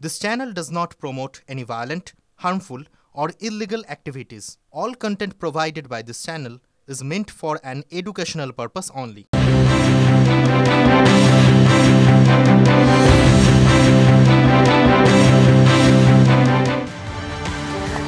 This channel does not promote any violent, harmful, or illegal activities. All content provided by this channel is meant for an educational purpose only.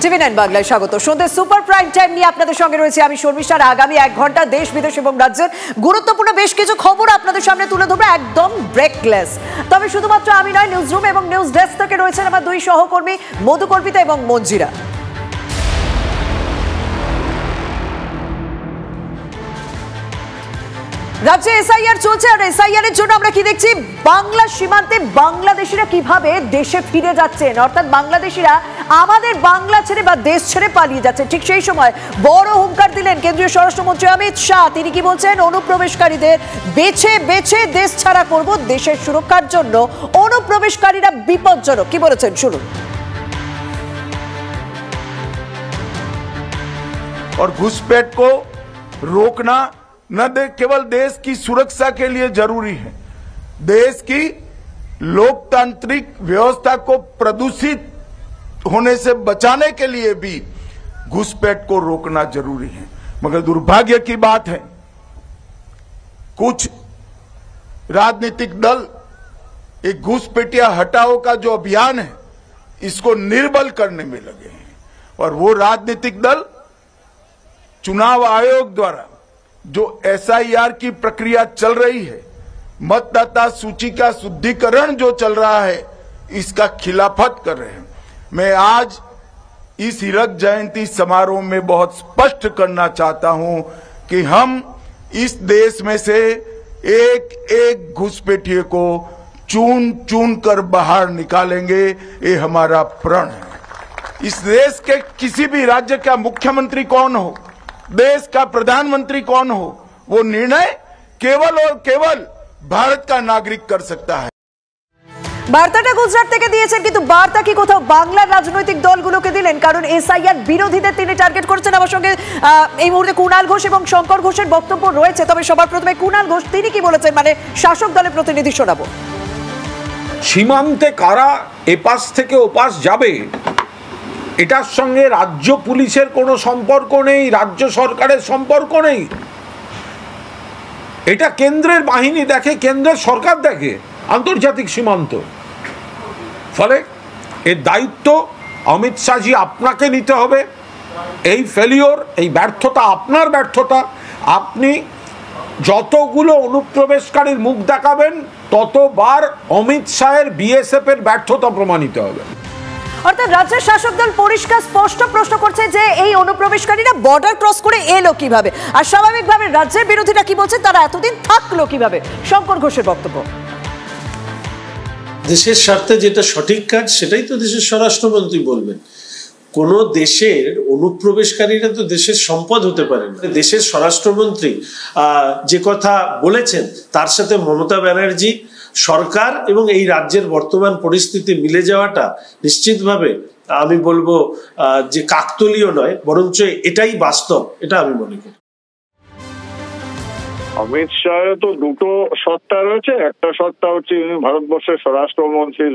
টিভি9 বাংলায় স্বাগত। সন্ধ্যে super prime time নিয়ে আপনাদের সঙ্গে রয়েছে আমি শর্মিষ্ঠার। আগামী 1 ঘন্টা দেশ বিদেশ এবং রাজ্যের গুরুত্বপূর্ণ বেশ কিছু খবর আপনাদের সামনে তুলে ধরবো একদম ব্রেকলেস। তবে শুধুমাত্র আমি নয়, নিউজ রুম এবং নিউজ ডেস্ক থেকে রয়েছেন আমার দুই সহকর্মী মধুকল্পিতা এবং মঞ্জিরা। রাজ্যে এসআইআর চলছে, আর এসআইআর এর জন্য আমরা কি দেখছি, বাংলা সীমান্তে বাংলাদেশিরা কিভাবে দেশে ফিরে যাচ্ছেন, অর্থাৎ বাংলাদেশিরা আমাদের বাংলা ছেড়ে বা দেশ ছেড়ে পালিয়ে যাচ্ছে। ঠিক সেই সময় বড় হুঙ্কার দিলেন কেন্দ্রীয় স্বরাষ্ট্রমন্ত্রী অমিত শাহ। তিনি কি বলছেন, অনুপ্রবেশকারীদের বেছে বেছে দেশ ছাড়া করব, দেশের সুরক্ষার জন্য অনুপ্রবেশকারীরা বিপজ্জনক। কি বলেছেন শুনুন। और घुसपैठ को रोकना न केवल देश की सुरक्षा के लिए जरूरी है, देश की लोकतांत्रिक व्यवस्था को प्रदूषित होने से बचाने के लिए भी घुसपैठ को रोकना जरूरी है। मगर दुर्भाग्य की बात है, कुछ राजनीतिक दल एक घुसपैठिया हटाओ का जो अभियान है इसको निर्बल करने में लगे हैं, और वो राजनीतिक दल चुनाव आयोग द्वारा जो एसआईआर की प्रक्रिया चल रही है, मतदाता सूची का शुद्धिकरण जो चल रहा है, इसका खिलाफत कर रहे हैं। मैं आज इस हीरक जयंती समारोह में बहुत स्पष्ट करना चाहता हूं कि हम इस देश में से एक एक घुसपैठिए को चुन चुन कर बाहर निकालेंगे, ये हमारा प्रण है। इस देश के किसी भी राज्य का मुख्यमंत्री कौन हो, देश का प्रधानमंत्री कौन हो, वो निर्णय केवल और केवल भारत का नागरिक कर सकता है। বার্তাটা গুজরাট থেকে দিয়েছেন, কিন্তু বার্তা কি কোথাও বাংলার রাজনৈতিক দলগুলোকে দিলেন? কারণ এসআইআর বিরোধীদের তিনি টার্গেট করেছেন। আমার সঙ্গে এই মুহূর্তে কুণাল ঘোষ এবং শঙ্কর ঘোষের বক্তব্য রয়েছে। তবে সবার প্রথমে কুণাল ঘোষ, তিনি কি বলেছেন, মানে শাসক দলের প্রতিনিধি শোনাবো। সীমান্তে কারা এপাশ থেকে ওপাশ যাবে, এটার সঙ্গে রাজ্য পুলিশের কোনো সম্পর্ক নেই, রাজ্য সরকারের সম্পর্ক নেই। এটা কেন্দ্রের বাহিনী দেখে, কেন্দ্রের সরকার দেখে আন্তর্জাতিক সীমান্ত। ফলে এর দায়িত্ব অমিত শাহজি আপনাকে নিতে হবে। এই ফেলিওর, এই ব্যর্থতা আপনার ব্যর্থতা। আপনি যতগুলো অনুপ্রবেশকারীর মুখ দেখাবেন, ততবার অমিত শাহের বিএসএফ এর ব্যর্থতা প্রমাণিত হবে। অর্থাৎ রাজ্যের শাসক দল পরিষ্কার স্পষ্ট প্রশ্ন করছে যে এই অনুপ্রবেশকারীরা বর্ডার ক্রস করে এলো কিভাবে, আর স্বাভাবিকভাবে রাজ্যের বিরোধীরা কি বলছে, তারা এতদিন থাকলো কিভাবে। শঙ্কর ঘোষের বক্তব্য, দেশের স্বার্থে যেটা সঠিক কাজ সেটাই তো দেশের স্বরাষ্ট্রমন্ত্রী বলবেন। কোন দেশের অনুপ্রবেশকারীরা তো দেশের সম্পদ হতে পারে না। দেশের স্বরাষ্ট্রমন্ত্রী যে কথা বলেছেন, তার সাথে মমতা ব্যানার্জি সরকার এবং এই রাজ্যের বর্তমান পরিস্থিতি মিলে যাওয়াটা নিশ্চিতভাবে আমি বলবো যে কাকতলীয় নয়, বরঞ্চ এটাই বাস্তব, এটা আমি মনে করি। অমিত শাহের তো দুটো সত্তা রয়েছে। একটা সত্তা হচ্ছে ভারতবর্ষের স্বরাষ্ট্রমন্ত্রী,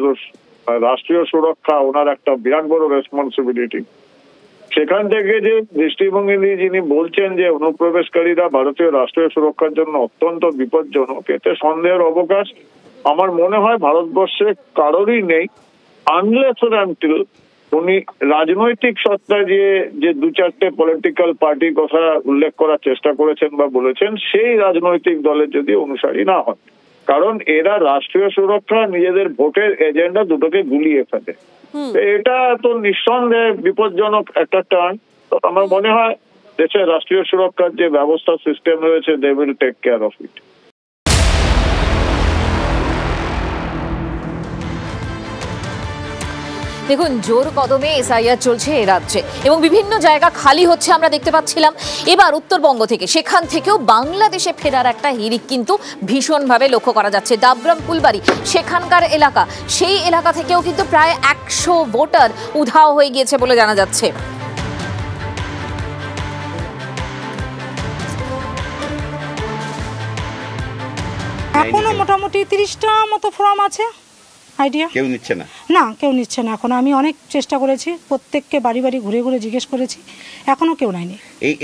রাষ্ট্রীয় সুরক্ষা ওনার একটা বিরাট বড় রেসপন্সিবিলিটি। সেখান থেকে যে দৃষ্টিভঙ্গি দিয়ে যিনি বলছেন যে অনুপ্রবেশকারীরা ভারতীয় রাষ্ট্রীয় সুরক্ষার জন্য অত্যন্ত বিপজ্জনক, এতে সন্দেহের অবকাশ আমার মনে হয় ভারতবর্ষে কারোরই নেই, আনলেস আনটিল উনি রাজনৈতিক সত্তায় যে দু চারটে পলিটিক্যাল পার্টির কথা উল্লেখ করার চেষ্টা করেছেন বা বলেছেন, সেই রাজনৈতিক দলের যদি অনুসারী না হয়। কারণ এরা রাষ্ট্রীয় সুরক্ষা, নিজেদের ভোটের এজেন্ডা দুটোকে গুলিয়ে ফেলে। এটা তো নিঃসন্দেহে বিপজ্জনক একটা টার্ন। তো আমার মনে হয় দেশের রাষ্ট্রীয় সুরক্ষার যে ব্যবস্থা সিস্টেম রয়েছে, they will take care of it. দেখুন, জোর কদমে এসআইআর চলছে এ রাজ্যে এবং বিভিন্ন জায়গা খালি হচ্ছে আমরা দেখতে পাচ্ছিলাম। এবার উত্তরবঙ্গ থেকে, সেখান থেকেও বাংলাদেশে ফেরার একটা হিড়িক কিন্তু ভীষণভাবে লক্ষ্য করা যাচ্ছে। ডাবগ্রাম ফুলবাড়ি সেখানকার এলাকা, সেই এলাকা থেকেও কিন্তু প্রায় 100 ভোটার উধাও হয়ে গিয়েছে বলে জানা যাচ্ছে। এখনো মোটামুটি 30টা মতো ফর্ম আছে। আইডিয়া। কেউ নিচ্ছে না? না, কেউ নিচ্ছে না এখন। আমি অনেক চেষ্টা করেছি, প্রত্যেককে বাড়ি বাড়ি ঘুরে ঘুরে জিজ্ঞেস করেছি, এখনো কেউ নেয়নি।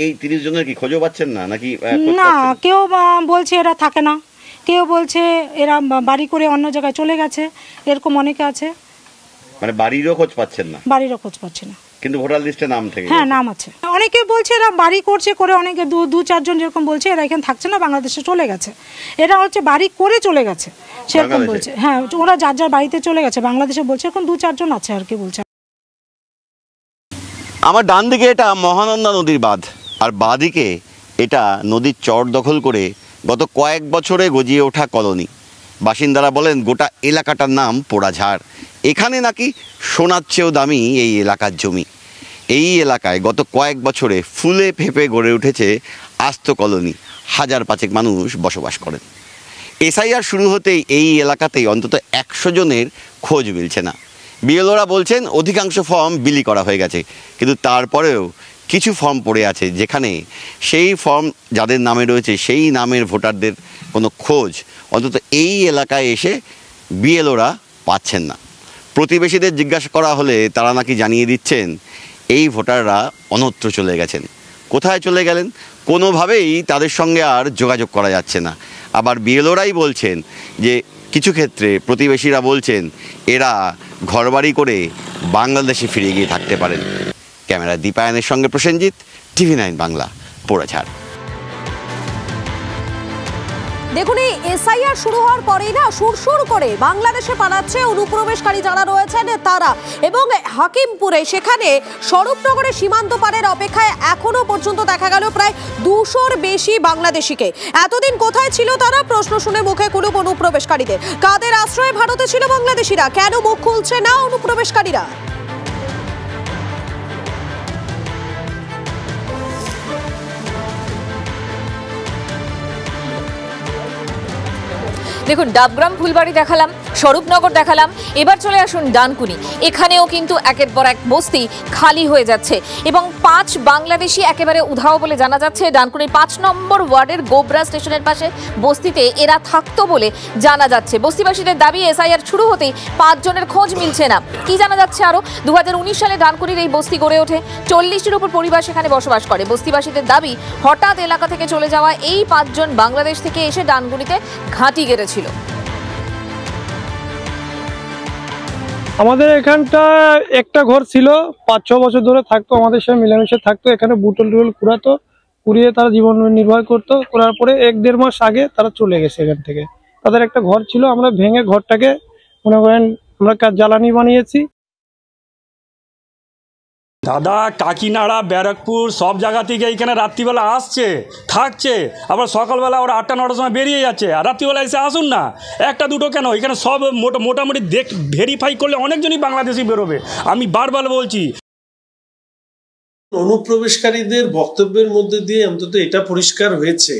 এই 30 জনের কি খোঁজও পাচ্ছেন না নাকি? না, কেউ বলছে এরা থাকে না, কেউ বলছে এরা বাড়ি করে অন্য জায়গায় চলে গেছে, এরকম অনেকে আছে। মানে বাড়িরও খোঁজ পাচ্ছেন না? বাড়িরও খোঁজ পাচ্ছি না, কিন্তু ভোটার লিস্টে নাম থেকে? হ্যাঁ, নাম আছে। অনেকে বলছে এরা বাড়ি করছে, করে অনেকে 2-4 জন যেরকম বলছে এরা এখানে থাকছে না, বাংলাদেশে চলে গেছে। এরা হচ্ছে বাড়ি করে চলে গেছে সেরকম বলছে। হ্যাঁ, ওরা যার যার বাড়িতে চলে গেছে, বাংলাদেশে বলছে এখন 2-4 জন আছে আর কি বলছে। আমার ডান দিকে এটা মহানন্দা নদীর বাঁধ, আর বাঁদিকে এটা নদীর চর দখল করে গত কয়েক বছরে গজিয়ে ওঠা কলোনি। বাসিন্দারা বলেন গোটা এলাকাটার নাম পোড়াঝাড়। এখানে নাকি সোনার চেয়েও দামি এই এলাকার জমি। এই এলাকায় গত কয়েক বছরে ফুলে ফেঁপে গড়ে উঠেছে আস্ত কলোনি, 1000-5 মানুষ বসবাস করেন। এসআইআর শুরু হতেই এই এলাকাতেই অন্তত 100 জনের খোঁজ মিলছে না। বিএলওরা বলছেন অধিকাংশ ফর্ম বিলি করা হয়ে গেছে, কিন্তু তারপরেও কিছু ফর্ম পড়ে আছে যেখানে সেই ফর্ম যাদের নামে রয়েছে সেই নামের ভোটারদের কোনো খোঁজ অন্তত এই এলাকায় এসে বিএলওরা পাচ্ছেন না। প্রতিবেশীদের জিজ্ঞাসা করা হলে তারা নাকি জানিয়ে দিচ্ছেন এই ভোটাররা অন্যত্র চলে গেছেন। কোথায় চলে গেলেন কোনোভাবেই তাদের সঙ্গে আর যোগাযোগ করা যাচ্ছে না। আবার বিএলওরাই বলছেন যে কিছু ক্ষেত্রে প্রতিবেশীরা বলছেন এরা ঘরবাড়ি করে বাংলাদেশে ফিরে গিয়ে থাকতে পারেন। ক্যামেরা দীপায়নের সঙ্গে প্রসেনজিৎ, TV9 বাংলা, পোড়াঝাড়। দেখুন, এই এসআইআর শুরু হওয়ার পরেই না সুরসুর করে বাংলাদেশে পালাচ্ছে অনুপ্রবেশকারী যারা রয়েছেন তারা। এবং হাকিমপুরে সেখানে স্বরূপনগরের সীমান্ত পারের অপেক্ষায় এখনো পর্যন্ত দেখা গেল প্রায় 200-র বেশি বাংলাদেশিকে। এতদিন কোথায় ছিল তারা? প্রশ্ন শুনে মুখে কুলুপ অনুপ্রবেশকারীদের। কাদের আশ্রয়ে ভারতে ছিল বাংলাদেশিরা? কেন মুখ খুলছে না অনুপ্রবেশকারীরা? দেখুন, ডাবগ্রাম, ফুলবাড়ি দেখালাম, স্বরূপনগর দেখালাম, এবার চলে আসুন ডানকুনি। এখানেও কিন্তু একের পর এক বস্তি খালি হয়ে যাচ্ছে এবং 5 বাংলাদেশি একেবারে উধাও বলে জানা যাচ্ছে। ডানকুনির 5 নম্বর ওয়ার্ডের গোবরা স্টেশনের পাশে বস্তিতে এরা থাকতো বলে জানা যাচ্ছে। বস্তিবাসীদের দাবি এসআইআর শুরু হতেই 5 জনের খোঁজ মিলছে না। কি জানা যাচ্ছে আরও? 2019 সালে ডানকুনির এই বস্তি গড়ে ওঠে। 40টির উপর পরিবার সেখানে বসবাস করে। বস্তিবাসীদের দাবি হঠাৎ এলাকা থেকে চলে যাওয়া এই 5 জন বাংলাদেশ থেকে এসে ডানকুনিতে ঘাঁটি গেড়েছিল। আমাদের এখানটা একটা ঘর ছিল, 5-6 বছর ধরে থাকতো, আমাদের সাথে মিলেমিশে থাকতো। এখানে বুটল টুটল কুড়াতো, কুড়িয়ে তারা জীবন নির্বাহ করতো। করার পরে 1-1.5 মাস আগে তারা চলে গেছে এখান থেকে। তাদের একটা ঘর ছিল, আমরা ভেঙে ঘরটাকে মনে করেন আমরা জ্বালানি বানিয়েছি। দাদা কাকিনাড়া, ব্যারাকপুর সব জায়গা থেকে এইখানে রাত্রিবেলা আসছে, থাকছে, আবার সকালবেলা ওরা 8টা-9টার সময় বেরিয়ে যাচ্ছে। আর রাত্রিবেলা এসে আসুন না, 1-2 কেন, এখানে সব মোটামুটি ভেরিফাই করলে অনেকজনই বাংলাদেশি বেরোবে। আমি বারবার বলছি। অনুপ্রবেশকারীদের বক্তব্যের মধ্যে দিয়ে অন্তত এটা পরিষ্কার হয়েছে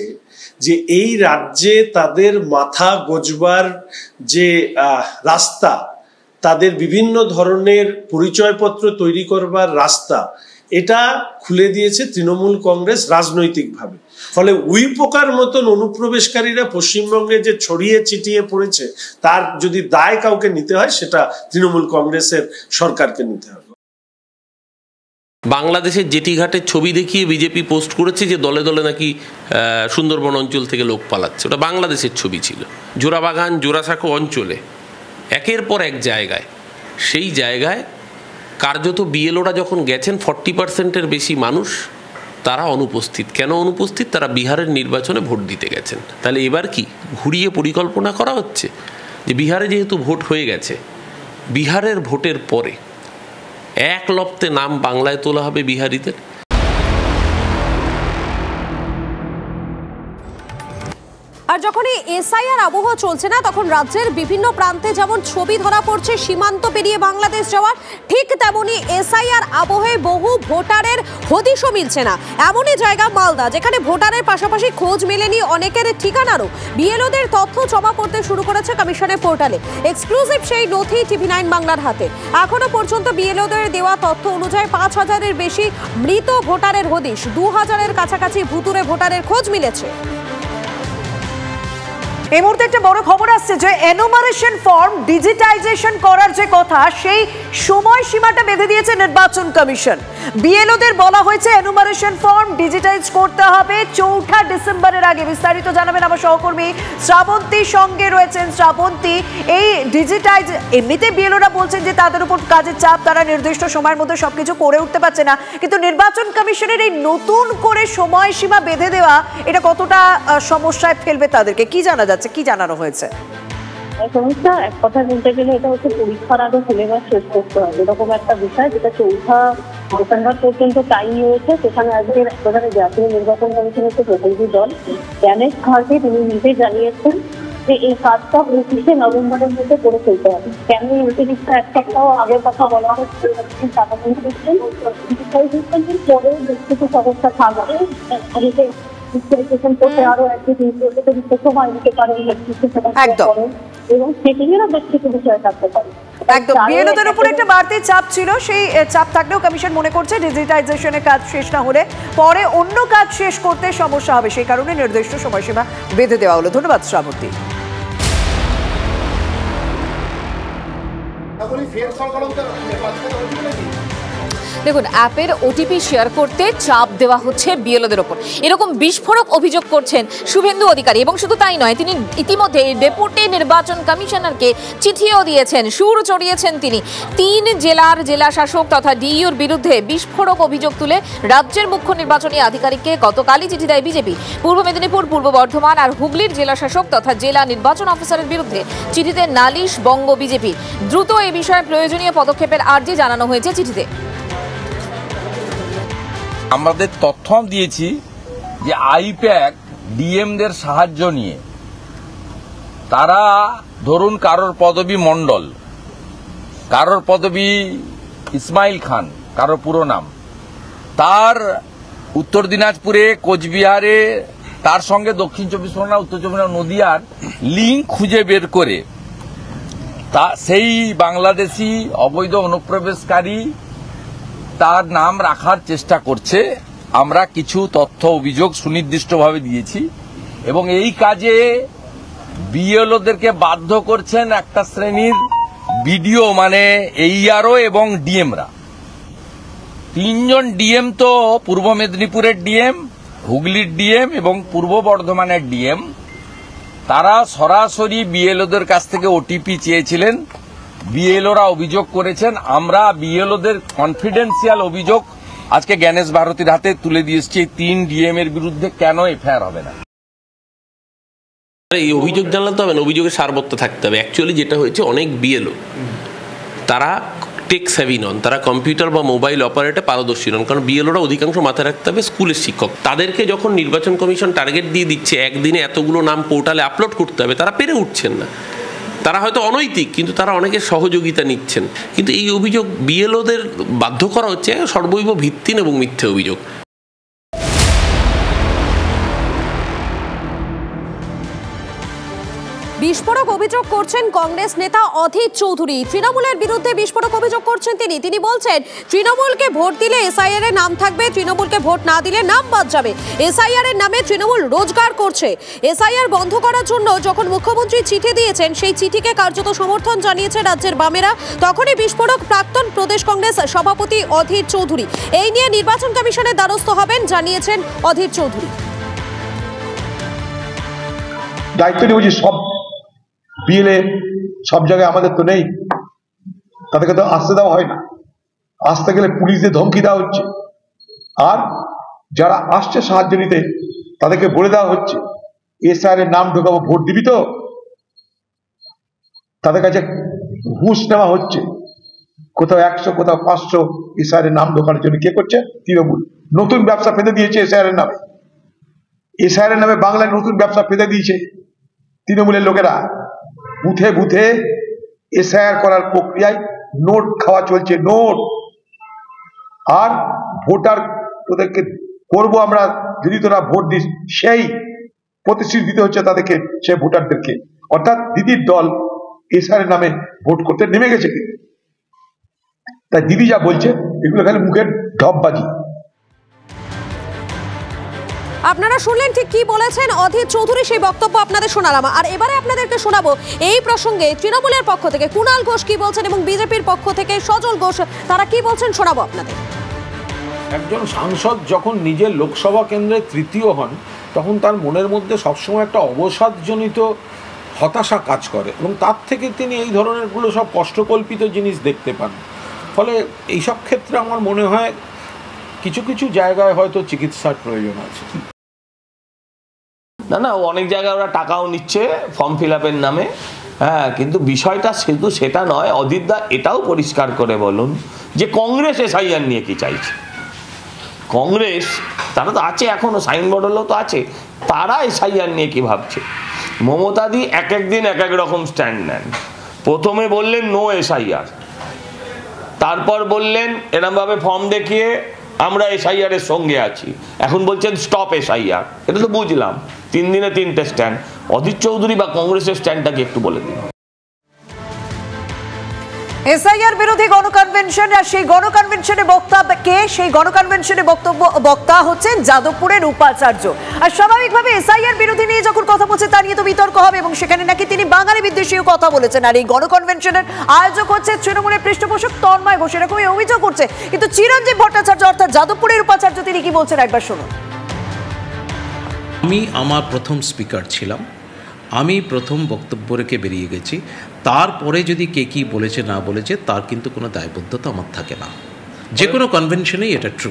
যে এই রাজ্যে তাদের মাথা গোজবার যে রাস্তা, তাদের বিভিন্ন ধরনের পরিচয়পত্র তৈরি করবার রাস্তা, এটা খুলে দিয়েছে তৃণমূল কংগ্রেস রাজনৈতিকভাবে। ফলে উই পোকার মতন অনুপ্রবেশকারীরা পশ্চিমবঙ্গে যে ছড়িয়ে ছিটিয়ে পড়েছে, তার যদি দায় কাউকে নিতে হয় সেটা তৃণমূল কংগ্রেসের সরকারকে নিতে হবে। বাংলাদেশের জেটিঘাটের ছবি দেখিয়ে বিজেপি পোস্ট করেছে যে দলে দলে নাকি সুন্দরবন অঞ্চল থেকে লোক পালাচ্ছে। ওটা বাংলাদেশের ছবি ছিল। জোড়াবাগান, জোড়াসাঁকো অঞ্চলে একের পর এক জায়গায়, সেই জায়গায় কার্যত বিএলওরা যখন গেছেন 40%-এর বেশি মানুষ তারা অনুপস্থিত। কেন অনুপস্থিত? তারা বিহারের নির্বাচনে ভোট দিতে গেছেন। তাহলে এবার কি ঘুরিয়ে পরিকল্পনা করা হচ্ছে যে বিহারে যেহেতু ভোট হয়ে গেছে, বিহারের ভোটের পরে এক লপ্তে নাম বাংলায় তোলা হবে বিহারিদের। আর যখন এই এসআইআর আবহ চলছে না, তখন রাজ্যের বিভিন্ন প্রান্তে যেমন ছবি ধরা পড়ছে সীমান্ত পেরিয়ে বাংলাদেশ যাওয়ার, ঠিক তেমনি এসআইআর আবহে বহু ভোটারের হদিশও মিলছে না। এমনই জায়গা মালদা, যেখানে ভোটারের পাশাপাশি খোঁজ মেলেনি অনেকের ঠিকানারও। বিএলওদের তথ্য জমা পড়তে শুরু করেছে কমিশনের পোর্টালে। এক্সক্লুসিভ সেই নথি TV9 বাংলার হাতে। এখনো পর্যন্ত বিএলওদের দেওয়া তথ্য অনুযায়ী 5000-এর বেশি মৃত ভোটারের হদিশ, 2000-এর কাছাকাছি ভুতুরে ভোটারের খোঁজ মিলেছে। এই মুহূর্তে একটা বড় খবর আসছে যে এনুমারেশন ফর্ম ডিজিটাইজেশন করার যে কথা সেই সময়সীমাটা বেঁধে দিয়েছে নির্বাচন কমিশন। বিএলওদের বলা হয়েছে এনুমারেশন ফর্ম ডিজিটাইজ করতে হবে 4 ডিসেম্বরের আগে। বিস্তারিত জানাবেন আমার সহকর্মী শ্রাবন্তী, সঙ্গে রয়েছেন শ্রাবন্তী। এই ডিজিটাইজ এমনিতে বিএলওরা বলছেন যে তাদের উপর কাজের চাপ, তারা নির্দিষ্ট সময়ের মধ্যে সবকিছু করে উঠতে পারছে না, কিন্তু নির্বাচন কমিশনের এই নতুন করে সময়সীমা বেঁধে দেওয়া এটা কতটা সমস্যায় ফেলবে তাদেরকে, কি জানা যাচ্ছে, কি জানানো হয়েছে? সমস্যা এক কথা বলতে গেলে এটা হচ্ছে পরীক্ষার আগে সিলেবাস শেষ করতে হবে, এরকম একটা বিষয় যেটা 4 ডিসেম্বর পর্যন্ত টাইম রয়েছে। সেখানে আজকে প্রধান জাতীয় নির্বাচন কমিশনের যে প্রতিনিধি দল জ্ঞানেশ ঘাটে তিনি নিজেই জানিয়েছেন যে এই কাজটা 29 নভেম্বরের মধ্যে করে ফেলতে হবে। কেন এই অতিরিক্ত এক সপ্তাহ আগের কথা বলা হচ্ছে, টাকা পরেও বেশ কিছু সমস্যা থাকবে, আরো একদিন সময় দিতে পারে এবং সেটিংয়েরও বেশ কিছু বিষয় থাকতে পারে। একদম, বিএলওদের উপর একটা বাড়তি চাপ ছিল, সেই চাপ থাকলেও কমিশন মনে করছে ডিজিটাইজেশনের কাজ শেষ না হলে পরে অন্য কাজ শেষ করতে সমস্যা হবে, সেই কারণে নির্দিষ্ট সময়সীমা বেঁধে দেওয়া হলো। ধন্যবাদ শ্রাবন্তী। দেখুন, অ্যাপের ওটিপি শেয়ার করতে চাপ দেওয়া হচ্ছে বিএলওদের ওপর, এরকম বিস্ফোরক অভিযোগ করছেন শুভেন্দু অধিকারী। এবং শুধু তাই নয়, তিনি ইতিমধ্যে ডেপুটি নির্বাচন কমিশনারকে চিঠিও দিয়েছেন, সুর চড়িয়েছেন তিনি। 3 জেলার জেলা শাসক তথা ডিইউর বিরুদ্ধে বিস্ফোরক অভিযোগ তুলে রাজ্যের মুখ্য নির্বাচনী আধিকারিককে গতকালই চিঠি দেয় বিজেপি। পূর্ব মেদিনীপুর, পূর্ব বর্ধমান আর হুগলির জেলা শাসক তথা জেলা নির্বাচন অফিসারের বিরুদ্ধে চিঠিতে নালিশ বঙ্গ বিজেপি। দ্রুত এ বিষয়ে প্রয়োজনীয় পদক্ষেপের আর্জি জানানো হয়েছে চিঠিতে। আমাদের তথ্য দিয়েছি যে আইপ্যাক ডিএমদের সাহায্য নিয়ে তারা ধরুন কারোর পদবী মণ্ডল, কারোর পদবী ইসমাইল খান, কারোর পুরো নাম, তার উত্তর দিনাজপুরে, কোচবিহারে, তার সঙ্গে দক্ষিণ 24 পরগনা, উত্তর 24 পরগনা, নদিয়ার লিঙ্ক খুঁজে বের করে তা সেই বাংলাদেশি অবৈধ অনুপ্রবেশকারী তার নাম রাখার চেষ্টা করছে। আমরা কিছু তথ্য অভিযোগ সুনির্দিষ্টভাবে দিয়েছি এবং এই কাজে বিএলওদেরকে বাধ্য করছেন একটা শ্রেণীর বিডিও, মানে এইআরও এবং ডিএমরা। 3 জন ডিএম তো পূর্ব মেদিনীপুরের ডিএম, হুগলির ডিএম এবং পূর্ব বর্ধমানের ডিএম, তারা সরাসরি বিএলওদের কাছ থেকে ওটিপি চেয়েছিলেন। বিএলওরা অভিযোগ করেছেন। আমরা বিএলওদের কনফিডেন্সিয়াল অভিযোগ আজকে জ্ঞানেশ ভারতীর হাতে তুলে দিয়েছি। 3 ডিএম এর বিরুদ্ধে কেন এফআইআর হবে না? এই অভিযোগ জানাতে হবে না, অভিযোগের সারবত্য থাকতে হবে। অ্যাকচুয়ালি যেটা হয়েছে, অনেক বিএলও তারা টেক সেভি নন, তারা কম্পিউটার বা মোবাইল অপারেটরে পারদর্শী নন। কারণ বিএলওরা অধিকাংশ মাথায় রাখতে হবে স্কুলের শিক্ষক। তাদেরকে যখন নির্বাচন কমিশন টার্গেট দিয়ে দিচ্ছে একদিনে এতগুলো নাম পোর্টালে আপলোড করতে হবে, তারা পেরে উঠছেন না। তারা হয়তো অনৈতিক, কিন্তু তারা অনেকের সহযোগিতা নিচ্ছেন। কিন্তু এই অভিযোগ বিএলওদের বাধ্য করা হচ্ছে সর্বৈব ভিত্তিহীন এবং মিথ্যে অভিযোগ। বিস্ফোরক অভিযোগ করছেন কংগ্রেস নেতা অধীর চৌধুরী। তৃণমূলের বিরুদ্ধে বিস্ফোরক অভিযোগ করছেন তিনি বলছেন তৃণমূলকে ভোট দিলে এসআইআর এর নাম থাকবে, তৃণমূলকে ভোট না দিলে নাম বাদ যাবে। এসআইআর এর নামে তৃণমূল রোজগার করছে। এসআইআর বন্ধ করার জন্য যখন মুখ্যমন্ত্রী চিঠি দিয়েছেন, সেই চিঠিকে কার্যত সমর্থন জানিয়েছে রাজ্যের বামেরা। তখনই বিস্ফোরক প্রাক্তন প্রদেশ কংগ্রেস সভাপতি অধীর চৌধুরী। এই নিয়ে নির্বাচন কমিশনের দ্বারস্থ হবেন জানিয়েছেন অধীর চৌধুরী। দায়িত্ব নিয়ে সব বিএলএ সব জায়গায় আমাদের তো নেই, তাদেরকে তো আসতে দেওয়া হয় না। আসতে গেলে পুলিশদের ধমকি দেওয়া হচ্ছে, আর যারা আসছে সাহায্য নিতে তাদেরকে বলে দেওয়া হচ্ছে এসআইআর এর নাম ঢোকাবো, ভোট দিবি তো। তাদের কাছে ঘুষ নেওয়া হচ্ছে, কোথাও 100 কোথাও 500 এসআইআর এর নাম ঢোকানোর জন্য। কে করছে? তৃণমূল। নতুন ব্যবসা পেতে দিয়েছে এসআইআর এর নামে। এসআইআর এর নামে বাংলায় নতুন ব্যবসা পেতে দিয়েছে তৃণমূলের লোকেরা। বুথে বুথে এসআইআর করার প্রক্রিয়ায় নোট খাওয়া চলছে, নোট। আর ভোটার তোদেরকে করবো আমরা যদি তোরা ভোট দিস, সেই প্রতিশ্রুতি দিতে হচ্ছে তাদেরকে, সে ভোটারদেরকে। অর্থাৎ দিদির দল এসআইআর নামে ভোট করতে নেমে গেছে। তাই দিদি যা বলছে এগুলো খালি মুখের ঢপবাজি। আপনারা শুনলেন ঠিক কি বলেছেন অধীর চৌধুরী, সেই বক্তব্য আপনাদের শোনালাম। আর এবারে আপনাদেরকে শোনাবো এই প্রসঙ্গে তৃণমূলের পক্ষ থেকে কুণাল ঘোষ কি বলছেন এবং বিজেপির পক্ষ থেকে সজল ঘোষ তারা কি বলছেন শোনাবো আপনাদের। একজন সাংসদ যখন নিজের লোকসভা কেন্দ্রে তৃতীয় হন তখন তার মনের মধ্যে সবসময় একটা অবসাদজনিত হতাশা কাজ করে এবং তার থেকে তিনি এই ধরনেরগুলো সব কষ্টকল্পিত জিনিস দেখতে পান। ফলে এইসব ক্ষেত্রে আমার মনে হয় কিছু কিছু জায়গায় হয়তো চিকিৎসার প্রয়োজন আছে। না অনেক জায়গায় ওরা টাকাও নিচ্ছে ফর্ম ফিল আপের নামে, হ্যাঁ, কিন্তু বিষয়টা শুধু সেটা নয়। অধীরদা এটাও পরিষ্কার করে বলুন যে কংগ্রেস এসআইআর নিয়ে কি চাইছে। কংগ্রেস তারা তো আছে এখনো, সাইনবোর্ড হলেও তো আছে, তারা এসআইআর নিয়ে কি ভাবছে। মমতাদি এক একদিন এক এক রকম স্ট্যান্ড নেন। প্রথমে বললেন নো এসআইআর, তারপর বললেন এরমভাবে ফর্ম দেখিয়ে আমরা এসআইআর এর সঙ্গে আছি, এখন বলছেন স্টপ এসআইআর। এটা তো বুঝলাম 3 দিনে 3টে স্ট্যান্ড। অধীর চৌধুরী বা কংগ্রেসের স্ট্যান্ডটাকে একটু বলে দিন। এসআইআর বিরোধী গণকনভেনশন, আর সেই গণকনভেনশনে বক্তা হচ্ছেন যাদবপুরের উপাচার্য। আর স্বাভাবিকভাবে এসআইআর বিরোধী নিয়ে যখন কথা বলছে তা নিয়ে তো বিতর্ক হবে এবং সেখানে নাকি তিনি বাঙালি বিদ্বেষীও কথা বলেছেন। আর এই গণকনভেনশনের আয়োজক হচ্ছে তৃণমূলের পৃষ্ঠপোষক তন্ময় ঘোষ, এরকমই অভিযোগ করছে। কিন্তু চিরঞ্জীব ভট্টাচার্য অর্থাৎ যাদবপুরের উপাচার্য তিনি কি বলছেন একবার শুনুন। আমি আমার প্রথম স্পিকার ছিলাম, আমি প্রথম বক্তব্য রেখে বেরিয়ে গেছি। তারপরে যদি কে কী বলেছে না বলেছে তার কিন্তু কোনো দায়বদ্ধতা আমার থাকে না, যে কোনো কনভেনশনেই এটা ট্রু।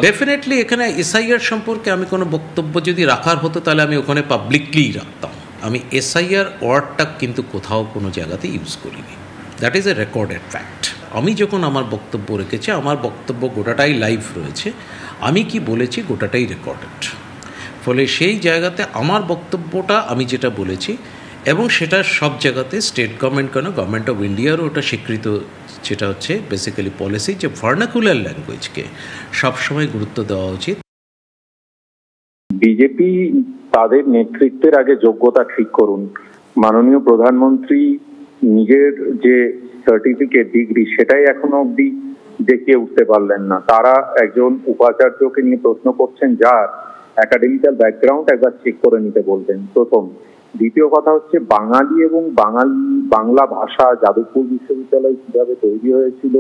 ডেফিনেটলি এখানে এসআইআর সম্পর্কে আমি কোনো বক্তব্য যদি রাখার হতো তাহলে আমি ওখানে পাবলিকলি রাখতাম। আমি এসআইআর ওয়ার্ডটা কিন্তু কোথাও কোনো জায়গাতে ইউজ করিনি, that is a recorded fact. আমি যখন আমার বক্তব্য রেখেছি, আমার বক্তব্য গোটাটাই লাইভ রয়েছে, আমি কি বলেছি গোটাটাই রেকর্ডেড। ফলে সেই জায়গাতে আমার বক্তব্যটা আমি যেটা বলেছি এবং সেটা সব জায়গাতে স্টেট গভর্নমেন্ট কেন গভর্নমেন্ট অফ ইন্ডিয়ারও ওটা স্বীকৃত, যেটা হচ্ছে বেসিক্যালি পলিসি যে ভার্নাকুলার ল্যাঙ্গুয়েজকে সবসময় গুরুত্ব দেওয়া উচিত। বিজেপি তাদের নেতৃত্বের আগে যোগ্যতা ঠিক করুন। মাননীয় প্রধানমন্ত্রী নিজের যে সার্টিফিকেট ডিগ্রি সেটাই এখনো অব্দি দেখিয়ে উঠতে পারলেন না। তারা একজন উপাচার্যকে নিয়ে প্রশ্ন করছেন যার একাডেমিক্যাল ব্যাকগ্রাউন্ড একবার চেক করে নিতে বলতেন প্রথম। দ্বিতীয় কথা হচ্ছে বাঙালি এবং বাংলা ভাষা যাদবপুর বিশ্ববিদ্যালয় কিভাবে তৈরি হয়েছিল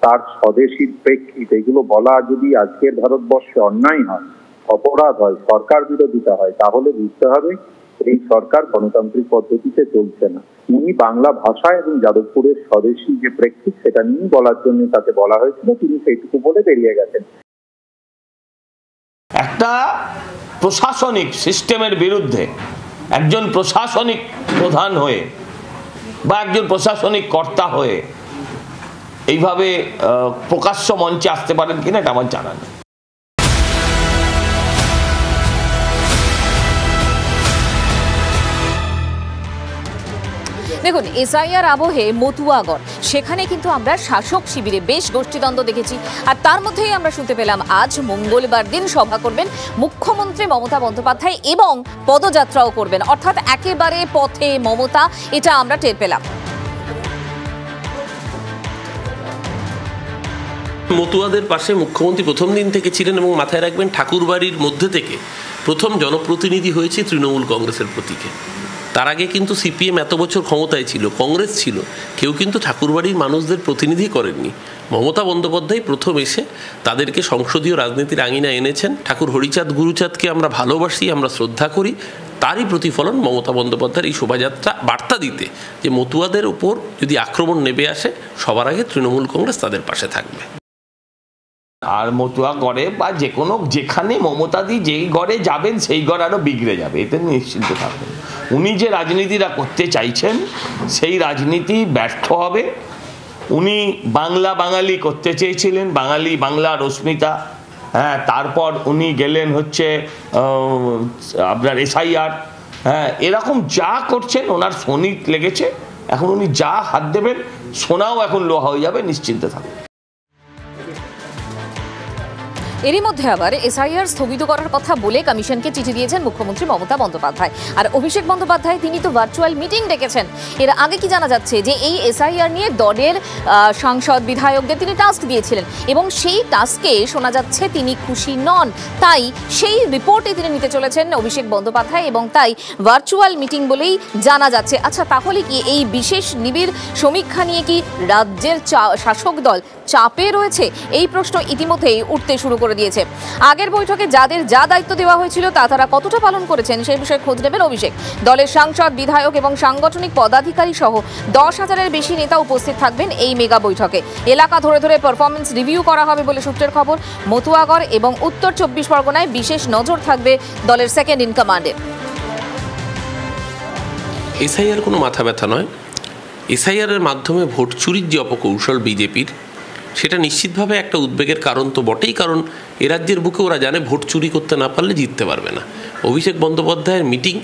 তার স্বদেশীর প্রেক্ষিত, এগুলো বলা যদি আজকের ভারতবর্ষে অন্যায় হয়, অপরাধ হয়, সরকার বিরোধিতা হয়, তাহলে বুঝতে হবে এই সরকার গণতান্ত্রিক পদ্ধতিতে চলছে না। উনি বাংলা ভাষা এবং যাদবপুরের স্বদেশী যে প্রেক্ষিত সেটা নিয়ে বলার জন্য তাকে বলা হয়েছিল, তিনি সেইটুকু বলে বেরিয়ে গেছেন। একটা প্রশাসনিক সিস্টেমের বিরুদ্ধে একজন প্রশাসনিক প্রধান হয়ে বা একজন প্রশাসনিক কর্তা হয়ে এইভাবে প্রকাশ্য মঞ্চে আসতে পারেন কিনা এটা আমার জানা নেই। দেখুন, এসআইআর আবহে মতুয়াগড়, সেখানে কিন্তু আমরা শাসক শিবিরে বেশ গোষ্ঠীদ্বন্দ্ব দেখেছি। আর তার মধ্যেই আমরা শুনতে পেলাম আজ মঙ্গলবার দিন সভা করবেন মুখ্যমন্ত্রী মমতা বন্দ্যোপাধ্যায় এবং পদযাত্রাও করবেন, অর্থাৎ একেবারে পথে মমতা, এটা আমরা টের পেলাম। মতুয়াদের পাশে মুখ্যমন্ত্রী প্রথম দিন থেকে ছিলেন এবং মাথায় রাখবেন ঠাকুরবাড়ির মধ্যে থেকে প্রথম জনপ্রতিনিধি হয়েছে তৃণমূল কংগ্রেসের প্রতীকে। তার আগে কিন্তু সিপিএম এত বছর ক্ষমতায় ছিল, কংগ্রেস ছিল, কেউ কিন্তু ঠাকুরবাড়ির মানুষদের প্রতিনিধি করেননি। মমতা বন্দ্যোপাধ্যায় প্রথম এসে তাদেরকে সংসদীয় রাজনীতির আঙিনা এনেছেন। ঠাকুর হরিচাঁদ গুরুচাঁদকে আমরা ভালোবাসি, আমরা শ্রদ্ধা করি, তারই প্রতিফলন মমতা বন্দ্যোপাধ্যায়ের এই শোভাযাত্রা বার্তা দিতে যে মতুয়াদের উপর যদি আক্রমণ নেমে আসে সবার আগে তৃণমূল কংগ্রেস তাদের পাশে থাকবে। আর মতুয়া গড়ে বা যে কোনো যেখানে মমতাদি যেই গড়ে যাবেন সেই গড় আরো বিগড়ে যাবে, এতে নিশ্চিন্ত থাকবেন। উনি যে রাজনীতিটা করতে চাইছেন সেই রাজনীতি ব্যর্থ হবে। উনি বাঙালি করতে চেয়েছিলেন, বাংলা রশ্মিতা, হ্যাঁ, তারপর উনি গেলেন হচ্ছে আপনার এসআইআর, হ্যাঁ, এরকম যা করছেন ওনার শনি লেগেছে। এখন উনি যা হাত দেবেন সোনাও এখন লোহা হয়ে যাবে, নিশ্চিন্তে থাকবেন। এরই মধ্যে আবার এসআইআর স্থগিত করার কথা বলে কমিশনকে চিঠি দিয়েছেন মুখ্যমন্ত্রী মমতা বন্দ্যোপাধ্যায়। আর অভিষেক বন্দ্যোপাধ্যায় তিনি তো ভার্চুয়াল মিটিং ডেকেছেন। এর আগে কি জানা যাচ্ছে যে এই এসআইআর নিয়ে দলের সাংসদ বিধায়কদের তিনি টাস্ক দিয়েছিলেন এবং সেই টাস্কে শোনা যাচ্ছে তিনি খুশি নন, তাই সেই রিপোর্টে তিনি নিতে চলেছেন অভিষেক বন্দ্যোপাধ্যায় এবং তাই ভার্চুয়াল মিটিং বলেই জানা যাচ্ছে। আচ্ছা, তাহলে কি এই বিশেষ নিবিড় সমীক্ষা নিয়ে কি রাজ্যের শাসক দল চাপে রয়েছে? এই প্রশ্ন ইতিমধ্যেই উঠতে শুরু করে দিয়েছে। আগের বৈঠকে যাদের যা দায়িত্ব দেওয়া হয়েছিল তা তারা কতটা পালন করেছেন সেই বিষয়ে খোঁজ নেবেন অভিষেক। দলের সাংসদ, বিধায়ক এবং সাংগঠনিক পদাধিকারী সহ 10,000-এর বেশি নেতা উপস্থিত থাকবেন এই মেগা বৈঠকে। এলাকা ধরে ধরে পারফরমেন্স রিভিউ করা হবে বলে সূত্রের খবর। মতুয়াগড় এবং উত্তর 24 পরগনায় বিশেষ নজর থাকবে দলের সেকেন্ড ইন কমান্ডের। এসআইআর কোনো মাথা ব্যথা নয়। এসআইআরের মাধ্যমে ভোট চুরির যে অপকৌশল বিজেপির, সেটা নিশ্চিতভাবে একটা উদ্বেগের কারণ তো বটেই, কারণ এ রাজ্যের বুকে ওরা জানে ভোট চুরি করতে না পারলে জিততে পারবে না। অভিষেক বন্দ্যোপাধ্যায়ের মিটিং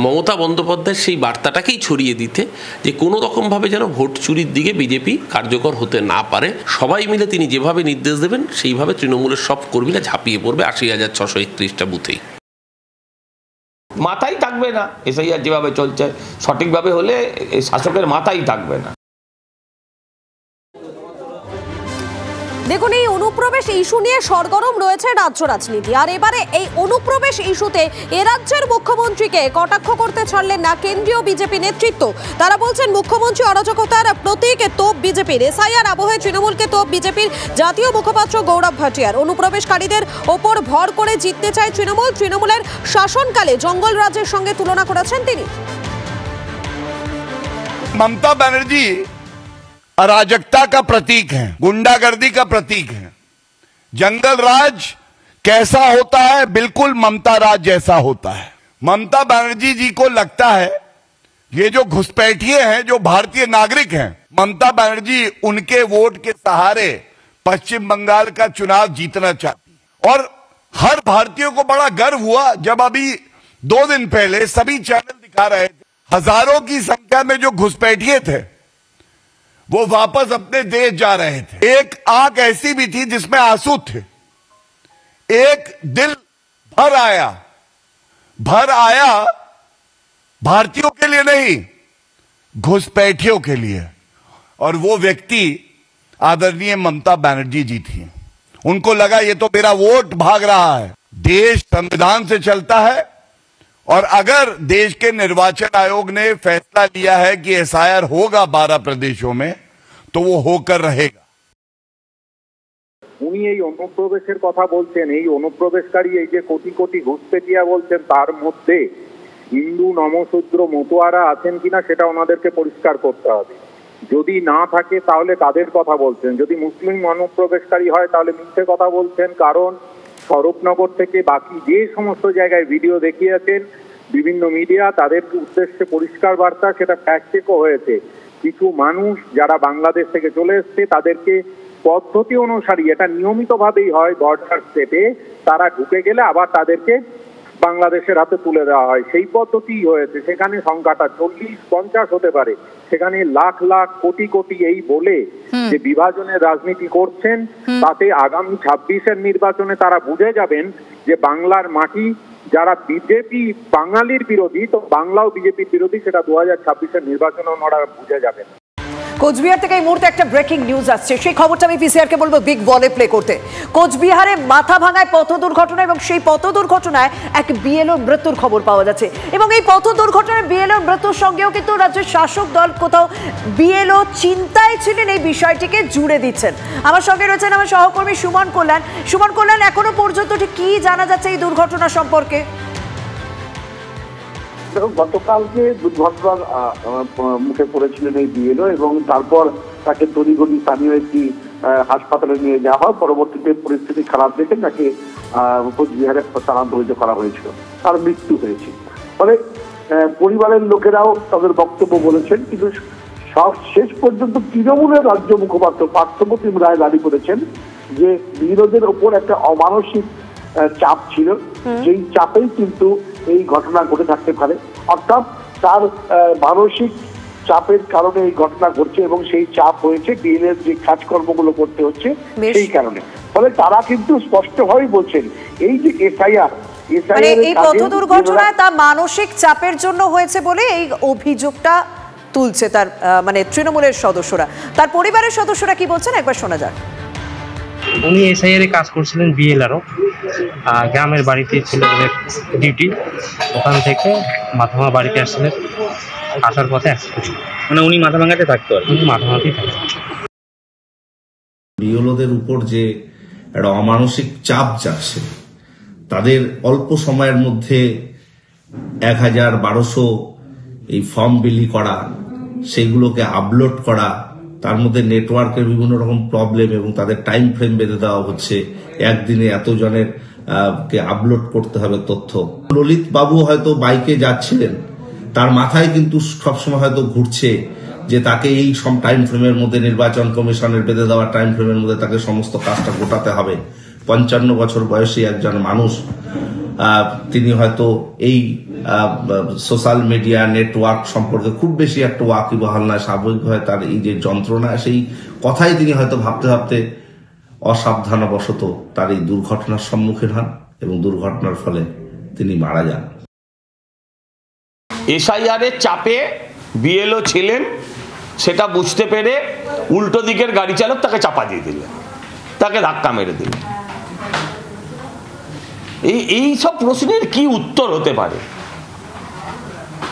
মমতা বন্দ্যোপাধ্যায়ের সেই বার্তাটাকেই ছড়িয়ে দিতে যে কোনো রকমভাবে যেন ভোট চুরির দিকে বিজেপি কার্যকর হতে না পারে। সবাই মিলে তিনি যেভাবে নির্দেশ দেবেন সেইভাবে তৃণমূলের সব কর্মীরা ঝাঁপিয়ে পড়বে 80,631টা বুথেই। মাথাই থাকবে না এসআইআর যেভাবে চলছে, সঠিকভাবে হলে শাসকের মাথাই থাকবে না। দেখুন, এই অনুপ্রবেশ ইস্যু নিয়ে সরগরম রয়েছে রাজ্য রাজনীতি। আর এবারে এই অনুপ্রবেশ ইস্যুতে এ রাজ্যের মুখ্যমন্ত্রীকে কটাক্ষ করতে ছাড়লেন না কেন্দ্রীয় বিজেপি নেতৃত্ব। তারা বলছেন মুখ্যমন্ত্রী অরাজকতার প্রতীক, তোপ বিজেপির। এসআইআর আবহে তৃণমূলকে তোপ বিজেপির জাতীয় মুখপাত্র গৌরব ভাটিয়ার। অনুপ্রবেশকারীদের ওপর ভর করে জিততে চায় তৃণমূল। তৃণমূলের শাসনকালে জঙ্গল রাজ্যের সঙ্গে তুলনা করেছেন তিনি। ममता बनर्जी अराजकता का प्रतीक है, गुंडागर्दी का प्रतीक है। जंगल राज कैसा होता है? बिल्कुल ममता राज जैसा होता है। ममता बनर्जी जी को लगता है ये जो घुसपैठिए हैं, जो भारतीय नागरिक हैं, ममता बनर्जी उनके वोट के सहारे पश्चिम बंगाल का चुनाव जीतना चाहती है। और हर भारतीय को बड़ा गर्व हुआ जब अभी 2 दिन पहले सभी चैनल दिखा रहे थे हजारों की संख्या में जो घुसपैठिए थे वो वापस अपने देश जा रहे थे। एक आंख ऐसी भी थी जिसमें आंसू थे। एक दिल भर आया भारतीयों के लिए नहीं, घुसपैठियों के लिए। और वो व्यक्ति आदरणीय ममता बनर्जी जी थी। उनको लगा ये तो मेरा वोट भाग रहा है। देश संविधान से चलता है और अगर देश के निर्वाचन आयोग ने फैसला लिया है कि एसआईआर होगा 12 प्रदेशों में तो वो होकर रहेगा। উনি এই অনুপ্রবেশের কথা বলছেন, এই অনুপ্রবেশকারী এই যে কোটি কোটি ঘুষপেটিয়া বলছেন, তার মধ্যে হিন্দু নমশূদ্র মতুয়ারা আছেন কিনা সেটা ওনাদেরকে পরিষ্কার করতে হবে। যদি না থাকে তাহলে কাদের কথা বলছেন? যদি মুসলিম অনুপ্রবেশকারী হয় তাহলে মিথ্যে কথা বলছেন, কারণ স্বরূপনগর থেকে বাকি যে সমস্ত জায়গায় ভিডিও দেখিয়েছেন বিভিন্ন মিডিয়া, তাদের উদ্দেশ্যে পরিষ্কার বার্তা, সেটা ফ্যাক্ট চেকও হয়েছে। কিছু মানুষ যারা বাংলাদেশ থেকে চলে এসছে তাদেরকে পদ্ধতি অনুসারী, এটা নিয়মিতভাবেই হয়, বর্ডার স্টেটে তারা ঢুকে গেলে আবার তাদেরকে বাংলাদেশের হাতে তুলে দেওয়া হয়। সেই পদ্ধতিই হয়েছে। সেখানে সংখ্যাটা 40-50 হতে পারে, সেখানে লাখ লাখ কোটি কোটি এই বলে যে বিভাজনের রাজনীতি করছেন, তাতে আগামী 26-এর নির্বাচনে তারা বুঝে যাবেন যে বাংলার মাটি যারা বিজেপি বাঙালির বিরোধী, তো বাংলাও বিজেপির বিরোধী, সেটা 2026-এর নির্বাচনে ওনারা বুঝে যাবেন। কোচবিহার থেকে এই মুহূর্তে একটা ব্রেকিং নিউজ আসছে, সেই খবরটা আমি পিসিআর কে বলবো বিগ বলে প্লে করতে। কোচবিহারে মাথা ভাঙায় পথ দুর্ঘটনা এবং সেই পথ দুর্ঘটনায় এক বিএলওর মৃত্যুর খবর পাওয়া যাচ্ছে এবং এই পথ দুর্ঘটনায় বিএলওর মৃত্যুর সঙ্গেও কিন্তু রাজ্যের শাসক দল কোথাও বিএলও চিন্তায় ছিলেন এই বিষয়টিকে জুড়ে দিচ্ছেন। আমার সঙ্গে রয়েছেন আমার সহকর্মী সুমন কল্যাণ। সুমন কল্যাণ, এখনো পর্যন্ত ঠিক কি জানা যাচ্ছে এই দুর্ঘটনা সম্পর্কে? গতকালকে দুর্ঘটনার মুখে পড়েছিলেন এই বিএলও এবং তারপর তাকে তড়িঘড়ি স্থানীয় একটি হাসপাতালে নিয়ে যাওয়া হয়। পরবর্তীতে পরিস্থিতি খারাপ দেখে তাকে কোচবিহারে স্থানান্তরিত করা হয়েছিল, তার মৃত্যু হয়েছে। ফলে পরিবারের লোকেরাও তাদের বক্তব্য বলেছেন, কিন্তু সব শেষ পর্যন্ত তৃণমূলের রাজ্য মুখপাত্র পার্থপ্রতিম রায় দাবি করেছেন যে বিরোধীদের ওপর একটা অমানসিক চাপ ছিল, যেই চাপেই কিন্তু এই ঘটনা ঘটে থাকতে পারে। অর্থাৎ তার মানসিক চাপের কারণে এই ঘটনা ঘটছে এবং সেই চাপ হয়েছে ডিএনএর যে কাজকর্মগুলো করতে হচ্ছে সেই কারণে। ফলে তারা কিন্তু স্পষ্টভাবেই বলছেন এই যে এসআইআর মানে এই পথ দুর্ঘটনা তা মানসিক চাপের জন্য হয়েছে বলে এই অভিযোগটা তুলছে তার মানে তৃণমূলের সদস্যরা। তার পরিবারের সদস্যরা কি বলছেন একবার শোনা যাক। উনি এসআইআর এ কাজ করছিলেন বিএলআরও, গ্রামের বাড়িতে ছিল ওদের ডিউটি, ওখান থেকে মাথাভাঙা বাড়িতে আসছিলেন, আসার পথে অ্যাক্সিডেন্ট। মানে উনি মাথাভাঙাতে থাকতো আর উনি মাথাভাঙাতেই থাকতো। বিএলওদের উপর যে একটা অমানসিক চাপ যাচ্ছে, তাদের অল্প সময়ের মধ্যে 1000-1200 এই ফর্ম বিলি করা, সেগুলোকে আপলোড করা, তার মধ্যে নেটওয়ার্কের বিভিন্ন রকম প্রবলেম এবং তাদের টাইম ফ্রেম বেঁধে দেওয়া হচ্ছে, একদিনে এতজনের কে আপলোড করতে হবে তথ্য। ললিত বাবু হয়তো বাইকে যাচ্ছিলেন, তার মাথায় কিন্তু সবসময় হয়তো ঘুরছে যে তাকে এই টাইম ফ্রেমের মধ্যে, নির্বাচন কমিশনের বেঁধে দেওয়া টাইম ফ্রেমের মধ্যে তাকে সমস্ত কাজটা গোটাতে হবে। 55 বছর বয়সী একজন মানুষ, তিনি হয়তো এই সোশ্যাল মিডিয়া নেটওয়ার্ক সম্পর্কে খুব বেশি একটা ওয়াকিবহাল নয়, স্বাভাবিকভাবে তার এই যে যন্ত্রণা, সেই কথাই তিনি হয়তো ভাবতে ভাবতে অসাবধানবশত তার এই দুর্ঘটনার সম্মুখীন হন এবং দুর্ঘটনার ফলে তিনি মারা যান। এসআইআর এর চাপে বিএলও ছিলেন, সেটা বুঝতে পেরে উল্টো দিকের গাড়ি চালক তাকে চাপা দিয়ে দিলেন, তাকে ধাক্কা মেরে দিলেন। এই সব প্রশ্নের কি উত্তর হতে পারে?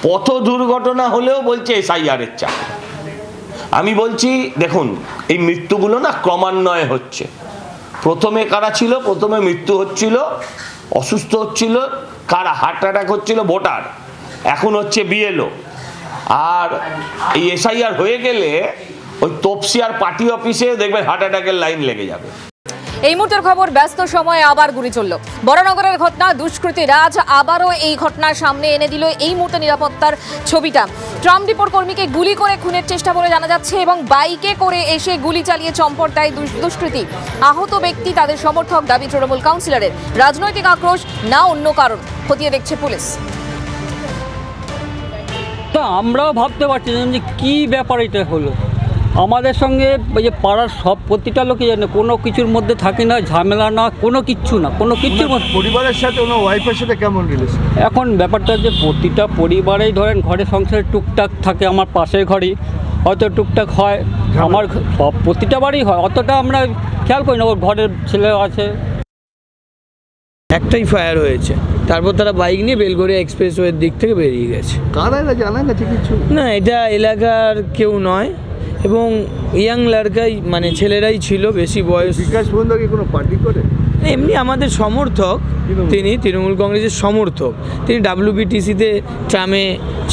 পথ দুর্ঘটনা হলেও বলছে এসআইআর এর চাপ। আমি বলছি দেখুন, এই মৃত্যুগুলো না ক্রমান্বয়ে হচ্ছে। প্রথমে কারা ছিল? প্রথমে মৃত্যু হচ্ছিল, অসুস্থ হচ্ছিল, কারা হার্ট অ্যাটাক হচ্ছিল ভোটার, এখন হচ্ছে বিএলও। আর এই এসআইআর হয়ে গেলে ওই তপসিয়ার পার্টি অফিসে দেখবেন হার্ট অ্যাটাকের লাইন লেগে যাবে। এই মুহূর্তের খবর, ব্যস্ত সময়ে আবার গুলি চলল। বরানগরের ঘটনা, দুষ্কৃতী রাজ আবারও এই ঘটনার সামনে এনে দিল এই মুহূর্তে নিরাপত্তার ছবিটা। ট্রাম ডিপোর কর্মীকে গুলি করে খুনের চেষ্টা বলে জানা যাচ্ছে এবং বাইকে করে এসে গুলি চালিয়ে চম্পট দেয় দুষ্কৃতী। আহত ব্যক্তি তাদের সমর্থক, দাবি তৃণমূল কাউন্সিলরের। রাজনৈতিক আক্রোশ না অন্য কারণ, খতিয়ে দেখছে পুলিশ। তা আমরাও ভাবতে পারছি যে কি ব্যাপার এটা হলো। আমাদের সঙ্গে যে পাড়ার সব প্রতিটা লোকই জানে কোনো কিছুর মধ্যে থাকি না, ঝামেলা না, কোনো কিচ্ছু না, কোনো কিছুর মধ্যে। পরিবারের সাথে ওনার ওয়াইফের সাথে কেমন রিলেশন? এখন ব্যাপারটা যে প্রতিটা পরিবারেই ধরেন ঘরে সংসারে টুকটাক থাকে, আমার পাশের ঘরেই হয়তো টুকটাক হয়, আমার সব প্রতিটা বাড়ি হয়, অতটা আমরা খেয়াল করি না। ওর ঘরের ছেলে আছে। একটাই ফায়ার হয়েছে, তারপর তারা বাইক নিয়ে বেলগড়িয়া এক্সপ্রেসওয়ের দিক থেকে বেরিয়ে গেছে। কারা এটা জানা গেছে কিছু? না, এটা এলাকার কেউ নয় এবং ইয়াং লড়কাই মানে ছেলেরাই ছিল, বেশি বয়স। বিকাশ বন্ধু কি কোনো পার্টি করে? এমনি আমাদের সমর্থক, তিনি তৃণমূল কংগ্রেসের সমর্থক। তিনি WBTC-তে ট্রামে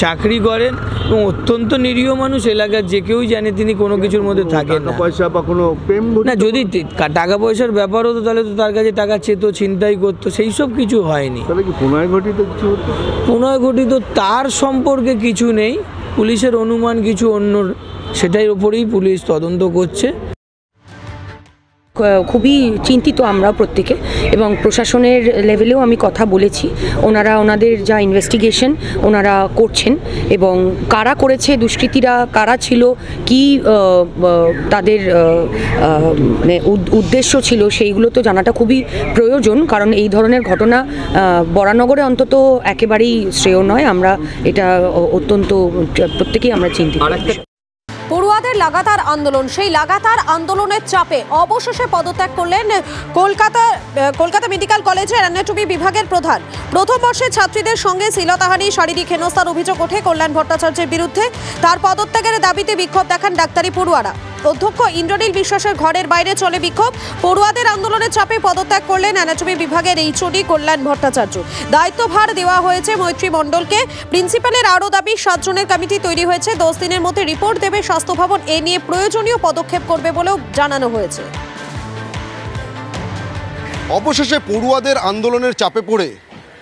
চাকরি করেন এবং অত্যন্ত নিরীহ মানুষ। এলাকার যে কেউই জানে তিনি কোনো কিছুর মধ্যে থাকেন না। পয়সা বা কোনো প্রেম না, যদি টাকা পয়সার ব্যাপার হতো তাহলে তো তার কাছে টাকা চেত, ছিনতাই করতো, সেই সব কিছু হয়নি। তাহলে কি পুনরায় ঘটিত কিছু? পুনরায় ঘটিত তার সম্পর্কে কিছু নেই, পুলিশের অনুমান কিছু অন্য, সেটার উপরেই পুলিশ তদন্ত করছে। খুবই চিন্তিত আমরা প্রত্যেকে এবং প্রশাসনের লেভেলেও আমি কথা বলেছি। ওনারা ওনাদের যা ইনভেস্টিগেশন ওনারা করছেন এবং কারা করেছে, দুষ্কৃতীরা কারা ছিল, কি তাদের মানে উদ্দেশ্য ছিল, সেইগুলো তো জানাটা খুবই প্রয়োজন। কারণ এই ধরনের ঘটনা বরানগরে অন্তত একেবারেই শ্রেয় নয়। আমরা এটা অত্যন্ত প্রত্যেকেই আমরা চিন্তিত। পড়ুয়াদের লাগাতার আন্দোলন, সেই লাগাতার আন্দোলনের চাপে অবশেষে পদত্যাগ করলেন কলকাতা মেডিকেল কলেজের অ্যানাটমি বিভাগের প্রধান। প্রথম বর্ষের ছাত্রীদের সঙ্গে শ্লীলতাহানি, শারীরিক হেনস্থার অভিযোগ ওঠে কল্যাণ ভট্টাচার্যের বিরুদ্ধে। তার পদত্যাগের দাবিতে বিক্ষোভ দেখান ডাক্তারি পড়ুয়ারা। অধ্যক্ষ ইন্দ্রনীল বিশ্বাসের ঘরের বাইরে চলে বিক্ষোভ। পড়ুয়াদের আন্দোলনের চাপে পদত্যাগ করলেন অ্যানাটমি বিভাগের HOD কল্যাণ ভট্টাচার্য। দায়িত্বভার দেওয়া হয়েছে মৈত্রী মণ্ডলকে। প্রিন্সিপালের আরও দাবি, 7 জনের কমিটি তৈরি হয়েছে, 10 দিনের মধ্যে রিপোর্ট দেবে স্বাস্থ্য ভবন। এ নিয়ে প্রয়োজনীয় পদক্ষেপ করবে বলেও জানানো হয়েছে। অবশেষে পড়ুয়াদের আন্দোলনের চাপে পড়ে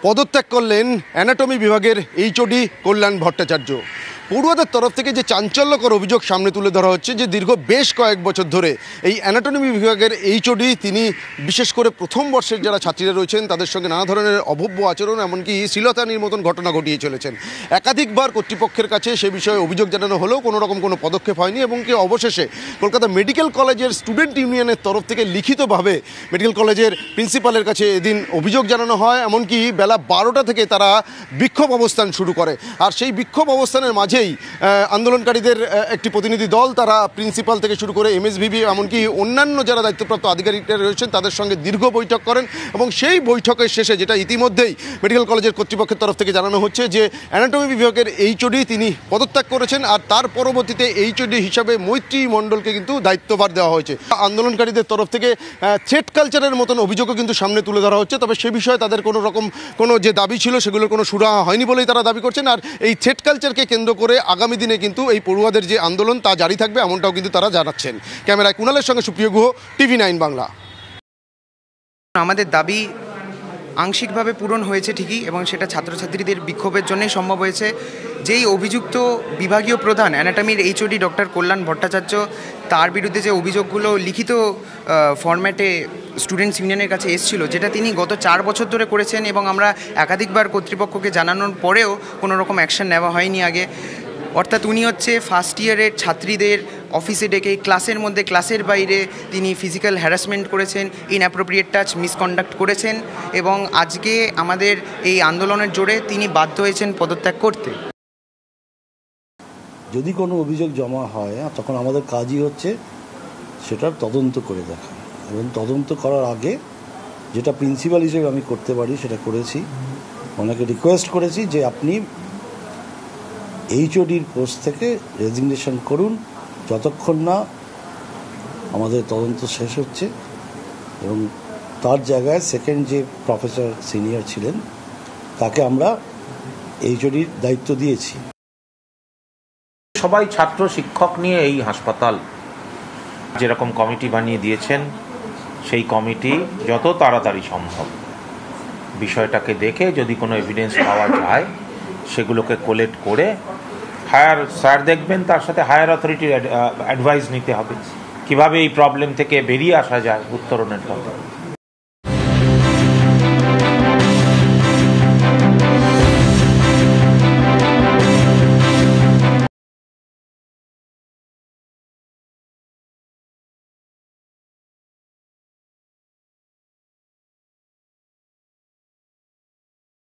পদত্যাগ করলেন অ্যানাটমি বিভাগের HOD কল্যাণ ভট্টাচার্য। পড়ুয়াদের তরফ থেকে যে চাঞ্চল্যকর অভিযোগ সামনে তুলে ধরা হচ্ছে যে দীর্ঘ বেশ কয়েক বছর ধরে এই অ্যানাটমি বিভাগের এইচওডি তিনি বিশেষ করে প্রথম বর্ষের যারা ছাত্রীরা রয়েছেন তাদের সঙ্গে নানা ধরনের অভব্য আচরণ এমনকি শ্লীলতাহানির মতন ঘটনা ঘটিয়ে চলেছেন। একাধিকবার কর্তৃপক্ষের কাছে সে বিষয়ে অভিযোগ জানানো হলেও কোনো রকম কোনো পদক্ষেপ হয়নি এবং কি অবশেষে কলকাতা মেডিকেল কলেজের স্টুডেন্ট ইউনিয়নের তরফ থেকে লিখিতভাবে মেডিকেল কলেজের প্রিন্সিপালের কাছে এদিন অভিযোগ জানানো হয়। এমনকি বেলা 12টা থেকে তারা বিক্ষোভ অবস্থান শুরু করে। আর সেই বিক্ষোভ অবস্থানের মাঝেই আন্দোলনকারীদের একটি প্রতিনিধি দল তারা প্রিন্সিপাল থেকে শুরু করে এমএসভিবি এমনকি অন্যান্য যারা দায়িত্বপ্রাপ্ত আধিকারিকরা রয়েছেন তাদের সঙ্গে দীর্ঘ বৈঠক করেন এবং সেই বৈঠকের শেষে যেটা ইতিমধ্যেই মেডিকেল কলেজের কর্তৃপক্ষের তরফ থেকে জানানো হচ্ছে যে অ্যানাটমি বিভাগের এইচওডি তিনি পদত্যাগ করেছেন আর তার পরবর্তীতে এইচওডি হিসাবে মৈত্রী মণ্ডলকে কিন্তু দায়িত্বভার দেওয়া হয়েছে। আন্দোলনকারীদের তরফ থেকে থ্রেট কালচারের মতন অভিযোগও কিন্তু সামনে তুলে ধরা হচ্ছে, তবে সে বিষয়ে তাদের কোনো রকম কোনো যে দাবি ছিল সেগুলোর কোনো সুরাহা হয়নি বলেই তারা দাবি করছেন। আর এই থ্রেট কালচারকে কেন্দ্র করে আগামী দিনে কিন্তু এই পড়ুয়াদের যে আন্দোলন তা জারি থাকবে এমনটাও কিন্তু তারা জানাচ্ছেন। ক্যামেরায় কুণালের সঙ্গে সুপ্রিয় গুহ, TV9 বাংলা। আমাদের দাবি আংশিকভাবে পূরণ হয়েছে ঠিকই এবং সেটা ছাত্রছাত্রীদের বিক্ষোভের জন্যই সম্ভব হয়েছে। যেই অভিযুক্ত বিভাগীয় প্রধান অ্যানাটমির এইচওডি ডক্টর কল্যাণ ভট্টাচার্য তার বিরুদ্ধে যে অভিযোগগুলো লিখিত ফরম্যাটে স্টুডেন্টস ইউনিয়নের কাছে এসেছিল যেটা তিনি গত 4 বছর ধরে করেছেন এবং আমরা একাধিকবার কর্তৃপক্ষকে জানানোর পরেও কোনো রকম অ্যাকশন নেওয়া হয়নি আগে। অর্থাৎ উনি হচ্ছে ফার্স্ট ইয়ারের ছাত্রীদের অফিসে ডেকে ক্লাসের মধ্যে ক্লাসের বাইরে তিনি ফিজিক্যাল হ্যারাসমেন্ট করেছেন, ইনঅ্যাপ্রোপ্রিয়েট টাচ, মিসকন্ডাক্ট করেছেন এবং আজকে আমাদের এই আন্দোলনের জোরে তিনি বাধ্য হয়েছেন পদত্যাগ করতে। যদি কোনো অভিযোগ জমা হয় তখন আমাদের কাজই হচ্ছে সেটার তদন্ত করে দেখা এবং তদন্ত করার আগে যেটা প্রিন্সিপাল হিসেবে আমি করতে পারি সেটা করেছি। ওনাকে রিকোয়েস্ট করেছি যে আপনি এইচওডির পোস্ট থেকে রেজিগনেশন করুন যতক্ষণ না আমাদের তদন্ত শেষ হচ্ছে এবং তার জায়গায় সেকেন্ড যে প্রফেসর সিনিয়র ছিলেন তাকে আমরা এইচওডির দায়িত্ব দিয়েছি। সবাই ছাত্র শিক্ষক নিয়ে এই হাসপাতাল যেরকম কমিটি বানিয়ে দিয়েছেন সেই কমিটি যত তাড়াতাড়ি সম্ভব বিষয়টাকে দেখে যদি কোনো এভিডেন্স পাওয়া যায় সেগুলোকে কোলেক্ট করে হায়ার স্যার দেখবেন, তার সাথে হায়ার অথরিটির অ্যাডভাইস নিতে হবে কিভাবে এই প্রবলেম থেকে বেরিয়ে আসা যায়, উত্তরণের জন্য।